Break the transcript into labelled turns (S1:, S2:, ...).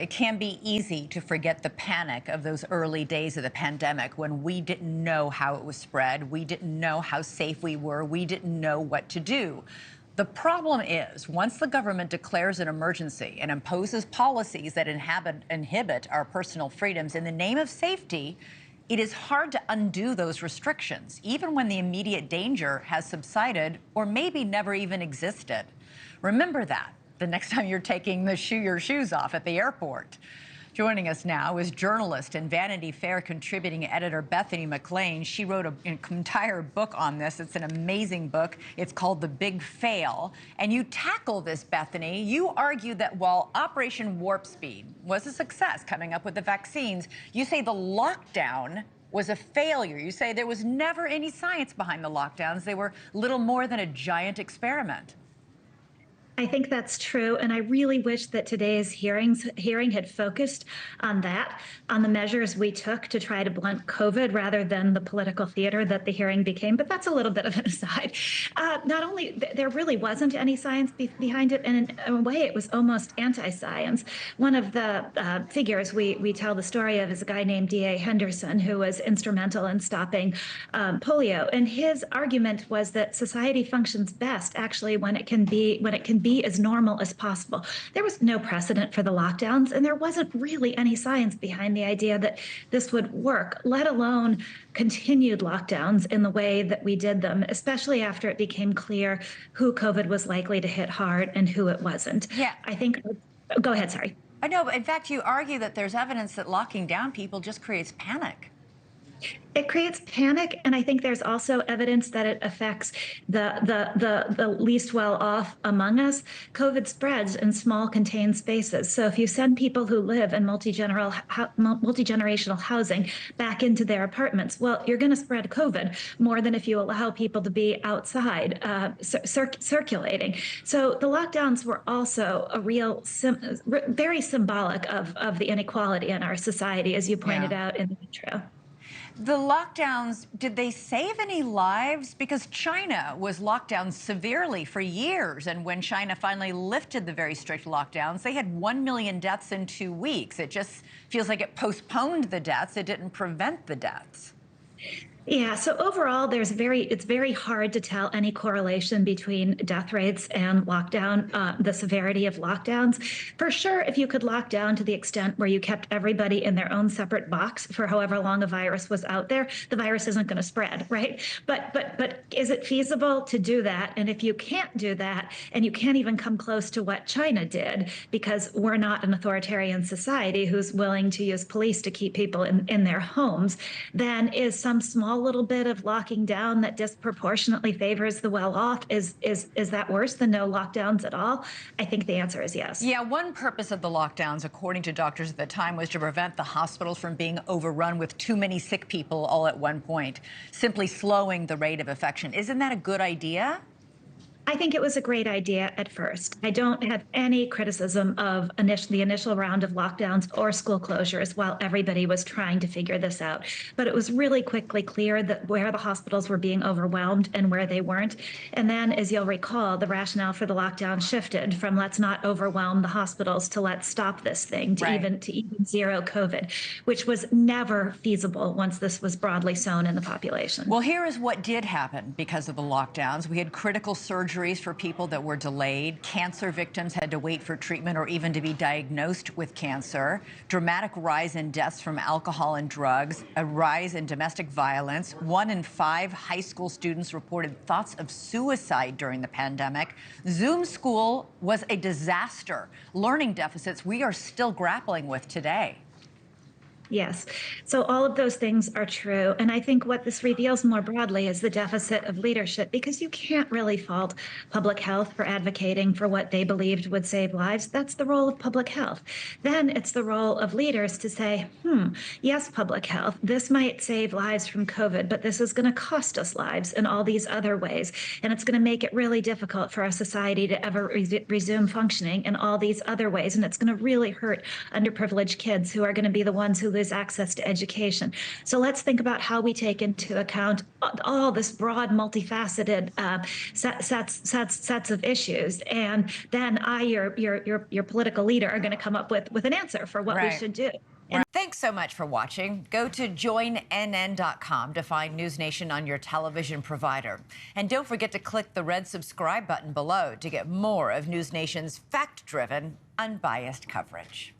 S1: It can be easy to forget the panic of those early days of the pandemic when we didn't know how it was spread. We didn't know how safe we were. We didn't know what to do. The problem is, once the government declares an emergency and imposes policies that inhibit our personal freedoms in the name of safety, it is hard to undo those restrictions, even when the immediate danger has subsided or maybe never even existed. Remember that the next time you're taking your shoes off at the airport. Joining us now is journalist and Vanity Fair contributing editor Bethany McLean. She wrote an entire book on this. It's an amazing book. It's called The Big Fail. And you tackle this, Bethany. You argue that while Operation Warp Speed was a success coming up with the vaccines, you say the lockdown was a failure. You say there was never any science behind the lockdowns. They were little more than a giant experiment.
S2: I think that's true, and I really wish that today's hearing had focused on that, on the measures we took to try to blunt COVID rather than the political theater that the hearing became. But that's a little bit of an aside. Not only there really wasn't any science behind it, and in a way it was almost anti-science. One of the figures we tell the story of is a guy named D.A. Henderson, who was instrumental in stopping polio, and his argument was that society functions best actually when it can be as normal as possible. There was no precedent for the lockdowns, and there wasn't really any science behind the idea that this would work, let alone continued lockdowns in the way that we did them, especially after it became clear who COVID was likely to hit hard and who it wasn't.
S1: Yeah.
S2: I think, go ahead, sorry.
S1: I know, but in fact, you argue that there's evidence that locking down people just creates panic.
S2: It creates panic, and I think there's also evidence that it affects the least well off among us. COVID spreads in small contained spaces. So if you send people who live in multi-generational housing back into their apartments, well, you're going to spread COVID more than if you allow people to be outside circulating. So the lockdowns were also a real, very symbolic of the inequality in our society, as you pointed out in the intro.
S1: The lockdowns, did they save any lives? Because China was locked down severely for years. And when China finally lifted the very strict lockdowns, they had 1 million deaths in 2 weeks. It just feels like it postponed the deaths. It didn't prevent the deaths.
S2: Yeah, so overall, it's very hard to tell any correlation between death rates and lockdown, the severity of lockdowns. For sure, if you could lock down to the extent where you kept everybody in their own separate box for however long a virus was out there, the virus isn't going to spread, right? But is it feasible to do that? And if you can't do that, and you can't even come close to what China did, because we're not an authoritarian society who's willing to use police to keep people in their homes, then is some small little bit of locking down that disproportionately favors the well-off, is that worse than no lockdowns at all? I think the answer is yes.
S1: Yeah, one purpose of the lockdowns, according to doctors at the time, was to prevent the hospitals from being overrun with too many sick people all at one point, simply slowing the rate of infection. Isn't that a good idea?
S2: I think it was a great idea at first. I don't have any criticism of the initial round of lockdowns or school closures while everybody was trying to figure this out. But it was really quickly clear that where the hospitals were being overwhelmed and where they weren't. And then, as you'll recall, the rationale for the lockdown shifted from let's not overwhelm the hospitals to let's stop this thing to even zero COVID, which was never feasible once this was broadly sown in the population.
S1: Well, here is what did happen because of the lockdowns. We had critical surgeries for people that were delayed. Cancer victims had to wait for treatment or even to be diagnosed with cancer. Dramatic rise in deaths from alcohol and drugs. A rise in domestic violence. 1 in 5 high school students reported thoughts of suicide during the pandemic. Zoom school was a disaster. Learning deficits we are still grappling with today.
S2: Yes. So all of those things are true. And I think what this reveals more broadly is the deficit of leadership, because you can't really fault public health for advocating for what they believed would save lives. That's the role of public health. Then it's the role of leaders to say, yes, public health, this might save lives from COVID, but this is going to cost us lives in all these other ways. And it's going to make it really difficult for our society to ever resume functioning in all these other ways. And it's going to really hurt underprivileged kids who are going to be the ones who lose lose access to education. So let's think about how we take into account all this broad, multifaceted sets of issues, and then your political leader, are going to come up with an answer for what we should do.
S1: And thanks so much for watching. Go to joinnn.com to find NewsNation on your television provider. And don't forget to click the red subscribe button below to get more of NewsNation's fact-driven, unbiased coverage.